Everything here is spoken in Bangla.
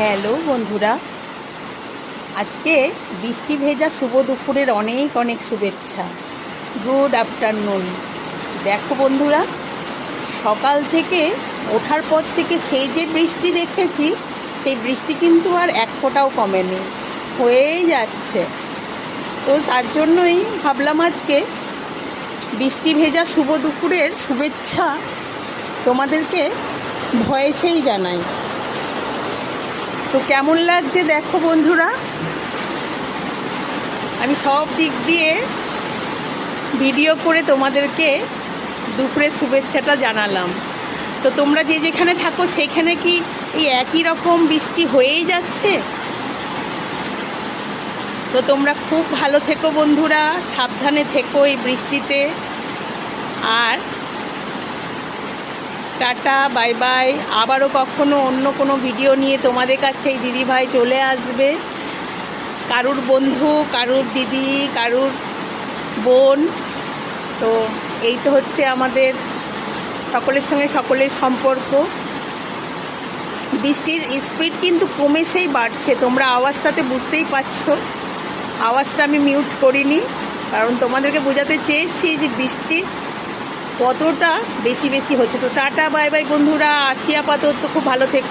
হ্যালো বন্ধুরা, আজকে বৃষ্টি ভেজা শুভ দুপুরের অনেক অনেক শুভেচ্ছা। Good afternoon. দেখো বন্ধুরা, সকাল থেকে ওঠার পর থেকে সেই যে বৃষ্টি দেখেছি, সেই বৃষ্টি কিন্তু আর এক ফোঁটাও কমেনি, হয়েই যাচ্ছে। তো তার জন্যই ভাবলাম আজকে বৃষ্টি ভেজা শুভ দুপুরের শুভেচ্ছা তোমাদেরকে ভয়েসেই জানাই। তো কেমন লাগছে দেখো বন্ধুরা, আমি সব দিক দিয়ে ভিডিও করে তোমাদেরকে দুপুরের শুভেচ্ছাটা জানালাম। তো তোমরা যে যেখানে থাকো সেখানে কি এই একই রকম বৃষ্টি হয়েই যাচ্ছে? তো তোমরা খুব ভালো থেকো বন্ধুরা, সাবধানে থেকো এই বৃষ্টিতে। আর টাটা, বাই বাই। আবারও কখনো অন্য কোনো ভিডিও নিয়ে তোমাদের কাছে এই দিদিভাই চলে আসবে। কারুর বন্ধু, কারুর দিদি, কারুর বোন। তো এই তো হচ্ছে আমাদের সকলের সঙ্গে সকলের সম্পর্ক। বৃষ্টির স্পিড কিন্তু ক্রমেশই বাড়ছে, তোমরা আওয়াজটাতে বুঝতেই পারছো। আওয়াজটা আমি মিউট করিনি, কারণ তোমাদেরকে বোঝাতে চেয়েছি যে বৃষ্টি কতটা বেশি বেশি হচ্ছে। তো টাটা, বাই বাই বন্ধুরা, আসি আপাতত। খুব ভালো থেকো।